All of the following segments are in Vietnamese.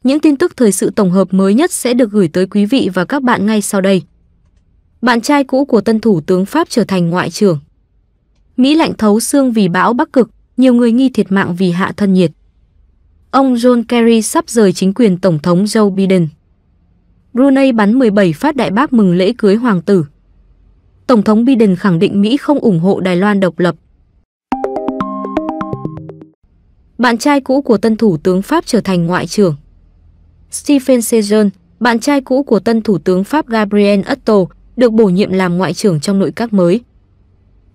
Những tin tức thời sự tổng hợp mới nhất sẽ được gửi tới quý vị và các bạn ngay sau đây. Bạn trai cũ của tân thủ tướng Pháp trở thành ngoại trưởng. Mỹ lạnh thấu xương vì bão Bắc Cực, nhiều người nghi thiệt mạng vì hạ thân nhiệt. Ông John Kerry sắp rời chính quyền Tổng thống Joe Biden. Brunei bắn 17 phát đại bác mừng lễ cưới hoàng tử. Tổng thống Biden khẳng định Mỹ không ủng hộ Đài Loan độc lập. Bạn trai cũ của tân thủ tướng Pháp trở thành ngoại trưởng. Stéphane Séjourné, bạn trai cũ của tân thủ tướng Pháp Gabriel Attal, được bổ nhiệm làm ngoại trưởng trong nội các mới.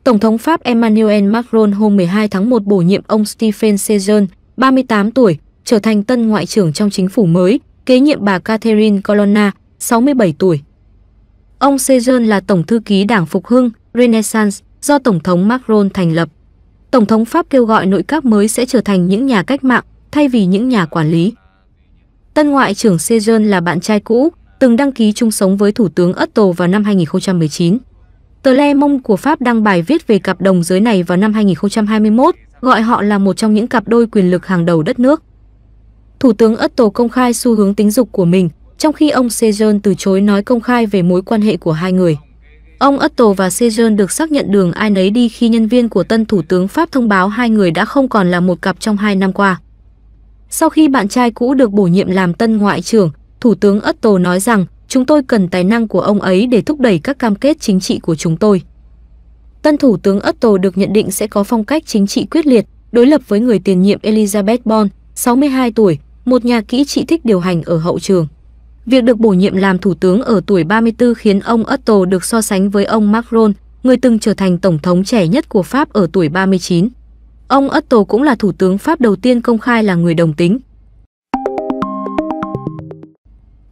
Tổng thống Pháp Emmanuel Macron hôm 12 tháng 1 bổ nhiệm ông Stéphane Séjourné, 38 tuổi, trở thành tân ngoại trưởng trong chính phủ mới, kế nhiệm bà Catherine Colonna, 67 tuổi. Ông Séjourné là tổng thư ký Đảng Phục hưng Renaissance do Tổng thống Macron thành lập. Tổng thống Pháp kêu gọi nội các mới sẽ trở thành những nhà cách mạng thay vì những nhà quản lý. Tân ngoại trưởng Séjourné là bạn trai cũ, từng đăng ký chung sống với Thủ tướng Attal vào năm 2019. Tờ Le Monde của Pháp đăng bài viết về cặp đồng giới này vào năm 2021, gọi họ là một trong những cặp đôi quyền lực hàng đầu đất nước. Thủ tướng Attal công khai xu hướng tính dục của mình, trong khi ông Séjourné từ chối nói công khai về mối quan hệ của hai người. Ông Attal và Séjourné được xác nhận đường ai nấy đi khi nhân viên của tân thủ tướng Pháp thông báo hai người đã không còn là một cặp trong 2 năm qua. Sau khi bạn trai cũ được bổ nhiệm làm tân ngoại trưởng, Thủ tướng Attal nói rằng chúng tôi cần tài năng của ông ấy để thúc đẩy các cam kết chính trị của chúng tôi. Tân thủ tướng Attal được nhận định sẽ có phong cách chính trị quyết liệt, đối lập với người tiền nhiệm Elizabeth Borne, 62 tuổi, một nhà kỹ trị thích điều hành ở hậu trường. Việc được bổ nhiệm làm thủ tướng ở tuổi 34 khiến ông Attal được so sánh với ông Macron, người từng trở thành tổng thống trẻ nhất của Pháp ở tuổi 39. Ông Attal cũng là thủ tướng Pháp đầu tiên công khai là người đồng tính.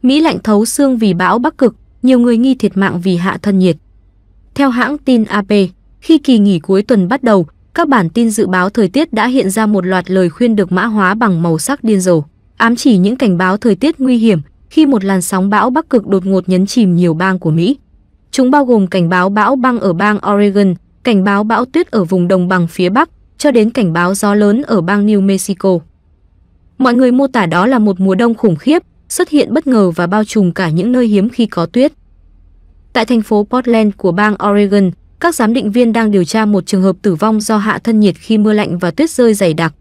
Mỹ lạnh thấu xương vì bão Bắc Cực, nhiều người nghi thiệt mạng vì hạ thân nhiệt. Theo hãng tin AP, khi kỳ nghỉ cuối tuần bắt đầu, các bản tin dự báo thời tiết đã hiện ra một loạt lời khuyên được mã hóa bằng màu sắc điên rồ, ám chỉ những cảnh báo thời tiết nguy hiểm khi một làn sóng bão Bắc Cực đột ngột nhấn chìm nhiều bang của Mỹ. Chúng bao gồm cảnh báo bão băng ở bang Oregon, cảnh báo bão tuyết ở vùng đồng bằng phía Bắc, cho đến cảnh báo gió lớn ở bang New Mexico. Mọi người mô tả đó là một mùa đông khủng khiếp, xuất hiện bất ngờ và bao trùm cả những nơi hiếm khi có tuyết. Tại thành phố Portland của bang Oregon, các giám định viên đang điều tra một trường hợp tử vong do hạ thân nhiệt khi mưa lạnh và tuyết rơi dày đặc.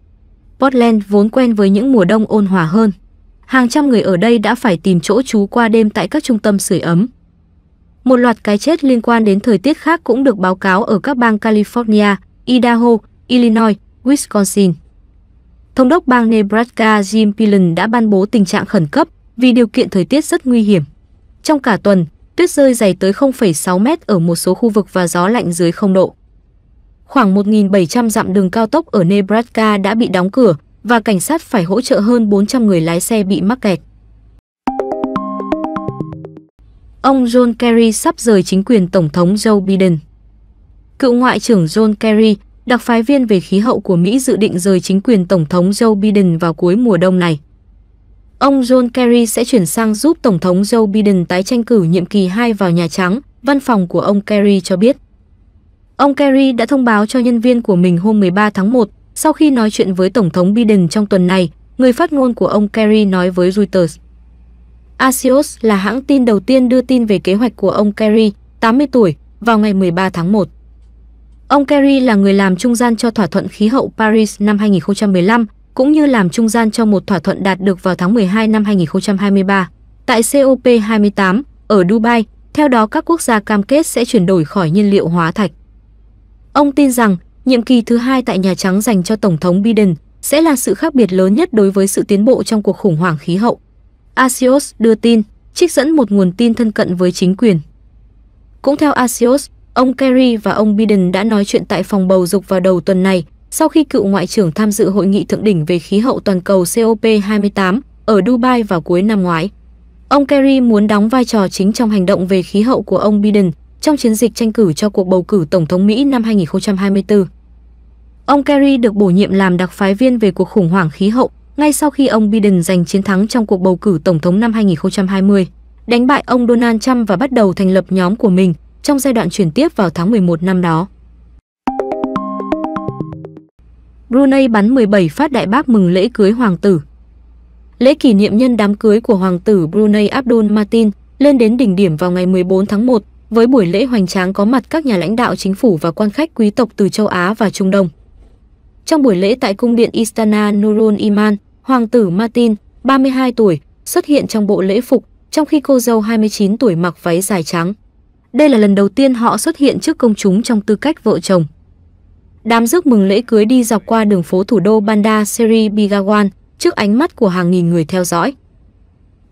Portland vốn quen với những mùa đông ôn hòa hơn. Hàng trăm người ở đây đã phải tìm chỗ trú qua đêm tại các trung tâm sưởi ấm. Một loạt cái chết liên quan đến thời tiết khác cũng được báo cáo ở các bang California, Idaho, Illinois, Wisconsin. Thống đốc bang Nebraska Jim Pillen đã ban bố tình trạng khẩn cấp vì điều kiện thời tiết rất nguy hiểm. Trong cả tuần, tuyết rơi dày tới 0,6 mét ở một số khu vực và gió lạnh dưới 0 độ. Khoảng 1.700 dặm đường cao tốc ở Nebraska đã bị đóng cửa và cảnh sát phải hỗ trợ hơn 400 người lái xe bị mắc kẹt. Ông John Kerry sắp rời chính quyền Tổng thống Joe Biden. Cựu Ngoại trưởng John Kerry, đặc phái viên về khí hậu của Mỹ dự định rời chính quyền Tổng thống Joe Biden vào cuối mùa đông này. Ông John Kerry sẽ chuyển sang giúp Tổng thống Joe Biden tái tranh cử nhiệm kỳ 2 vào Nhà Trắng, văn phòng của ông Kerry cho biết. Ông Kerry đã thông báo cho nhân viên của mình hôm 13 tháng 1, sau khi nói chuyện với Tổng thống Biden trong tuần này, người phát ngôn của ông Kerry nói với Reuters. Axios là hãng tin đầu tiên đưa tin về kế hoạch của ông Kerry, 80 tuổi, vào ngày 13 tháng 1. Ông Kerry là người làm trung gian cho thỏa thuận khí hậu Paris năm 2015, cũng như làm trung gian cho một thỏa thuận đạt được vào tháng 12 năm 2023 tại COP28 ở Dubai. Theo đó, các quốc gia cam kết sẽ chuyển đổi khỏi nhiên liệu hóa thạch. Ông tin rằng nhiệm kỳ thứ 2 tại Nhà Trắng dành cho Tổng thống Biden sẽ là sự khác biệt lớn nhất đối với sự tiến bộ trong cuộc khủng hoảng khí hậu. Axios đưa tin, trích dẫn một nguồn tin thân cận với chính quyền. Cũng theo Axios, ông Kerry và ông Biden đã nói chuyện tại phòng bầu dục vào đầu tuần này, sau khi cựu ngoại trưởng tham dự hội nghị thượng đỉnh về khí hậu toàn cầu COP28 ở Dubai vào cuối năm ngoái. Ông Kerry muốn đóng vai trò chính trong hành động về khí hậu của ông Biden trong chiến dịch tranh cử cho cuộc bầu cử Tổng thống Mỹ năm 2024. Ông Kerry được bổ nhiệm làm đặc phái viên về cuộc khủng hoảng khí hậu ngay sau khi ông Biden giành chiến thắng trong cuộc bầu cử Tổng thống năm 2020, đánh bại ông Donald Trump và bắt đầu thành lập nhóm của mình trong giai đoạn chuyển tiếp vào tháng 11 năm đó. Brunei bắn 17 phát đại bác mừng lễ cưới hoàng tử. Lễ kỷ niệm nhân đám cưới của Hoàng tử Brunei Abdul Martin lên đến đỉnh điểm vào ngày 14 tháng 1 với buổi lễ hoành tráng có mặt các nhà lãnh đạo chính phủ và quan khách quý tộc từ châu Á và Trung Đông. Trong buổi lễ tại cung điện Istana Nurul Iman, Hoàng tử Martin, 32 tuổi, xuất hiện trong bộ lễ phục, trong khi cô dâu 29 tuổi mặc váy dài trắng. Đây là lần đầu tiên họ xuất hiện trước công chúng trong tư cách vợ chồng. Đám rước mừng lễ cưới đi dọc qua đường phố thủ đô Bandar Seri Begawan trước ánh mắt của hàng nghìn người theo dõi.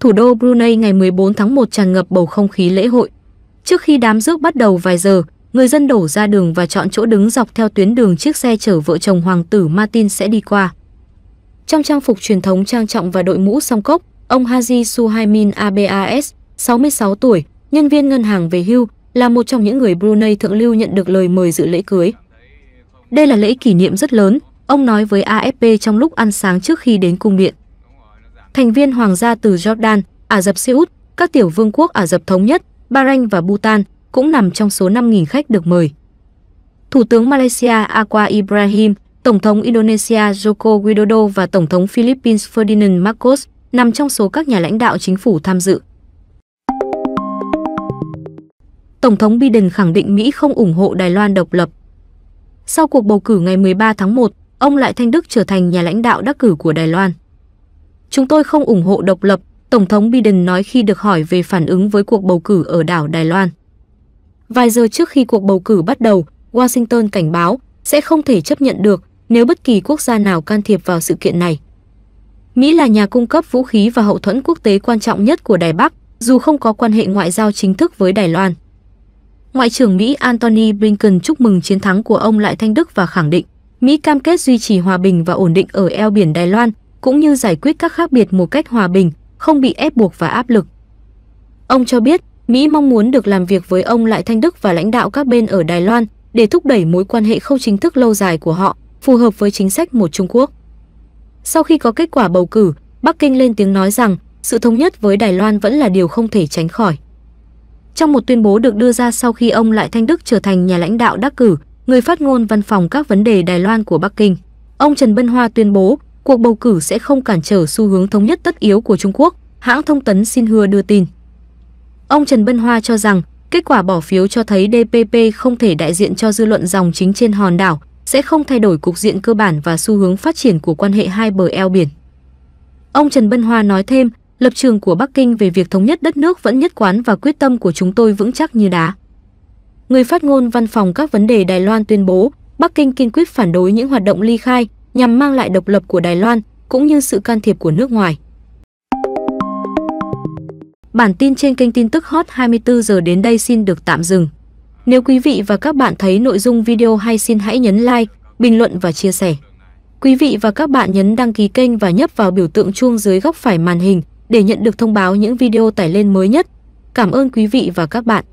Thủ đô Brunei ngày 14 tháng 1 tràn ngập bầu không khí lễ hội. Trước khi đám rước bắt đầu vài giờ, người dân đổ ra đường và chọn chỗ đứng dọc theo tuyến đường chiếc xe chở vợ chồng Hoàng tử Martin sẽ đi qua. Trong trang phục truyền thống trang trọng và đội mũ song cốc, ông Haji Suhaimin Abbas, 66 tuổi, nhân viên ngân hàng về hưu, là một trong những người Brunei thượng lưu nhận được lời mời dự lễ cưới. Đây là lễ kỷ niệm rất lớn, ông nói với AFP trong lúc ăn sáng trước khi đến cung điện. Thành viên hoàng gia từ Jordan, Ả Rập Xê Út, các tiểu vương quốc Ả Rập Thống Nhất, Bahrain và Bhutan cũng nằm trong số 5.000 khách được mời. Thủ tướng Malaysia Anwar Ibrahim, Tổng thống Indonesia Joko Widodo và Tổng thống Philippines Ferdinand Marcos nằm trong số các nhà lãnh đạo chính phủ tham dự. Tổng thống Biden khẳng định Mỹ không ủng hộ Đài Loan độc lập. Sau cuộc bầu cử ngày 13 tháng 1, ông Lại Thanh Đức trở thành nhà lãnh đạo đắc cử của Đài Loan. Chúng tôi không ủng hộ độc lập, Tổng thống Biden nói khi được hỏi về phản ứng với cuộc bầu cử ở đảo Đài Loan. Vài giờ trước khi cuộc bầu cử bắt đầu, Washington cảnh báo sẽ không thể chấp nhận được nếu bất kỳ quốc gia nào can thiệp vào sự kiện này. Mỹ là nhà cung cấp vũ khí và hậu thuẫn quốc tế quan trọng nhất của Đài Bắc, dù không có quan hệ ngoại giao chính thức với Đài Loan. Ngoại trưởng Mỹ Antony Blinken chúc mừng chiến thắng của ông Lại Thanh Đức và khẳng định Mỹ cam kết duy trì hòa bình và ổn định ở eo biển Đài Loan, cũng như giải quyết các khác biệt một cách hòa bình, không bị ép buộc và áp lực. Ông cho biết Mỹ mong muốn được làm việc với ông Lại Thanh Đức và lãnh đạo các bên ở Đài Loan để thúc đẩy mối quan hệ không chính thức lâu dài của họ, phù hợp với chính sách một Trung Quốc. Sau khi có kết quả bầu cử, Bắc Kinh lên tiếng nói rằng sự thống nhất với Đài Loan vẫn là điều không thể tránh khỏi. Trong một tuyên bố được đưa ra sau khi ông Lại Thanh Đức trở thành nhà lãnh đạo đắc cử, người phát ngôn văn phòng các vấn đề Đài Loan của Bắc Kinh, ông Trần Bân Hoa tuyên bố cuộc bầu cử sẽ không cản trở xu hướng thống nhất tất yếu của Trung Quốc, hãng thông tấn Xinhua đưa tin. Ông Trần Bân Hoa cho rằng kết quả bỏ phiếu cho thấy DPP không thể đại diện cho dư luận dòng chính trên hòn đảo, sẽ không thay đổi cục diện cơ bản và xu hướng phát triển của quan hệ hai bờ eo biển. Ông Trần Bân Hoa nói thêm, lập trường của Bắc Kinh về việc thống nhất đất nước vẫn nhất quán và quyết tâm của chúng tôi vững chắc như đá. Người phát ngôn văn phòng các vấn đề Đài Loan tuyên bố, Bắc Kinh kiên quyết phản đối những hoạt động ly khai nhằm mang lại độc lập của Đài Loan, cũng như sự can thiệp của nước ngoài. Bản tin trên kênh tin tức Hot 24 giờ đến đây xin được tạm dừng. Nếu quý vị và các bạn thấy nội dung video hay xin hãy nhấn like, bình luận và chia sẻ. Quý vị và các bạn nhấn đăng ký kênh và nhấp vào biểu tượng chuông dưới góc phải màn hình để nhận được thông báo những video tải lên mới nhất. Cảm ơn quý vị và các bạn.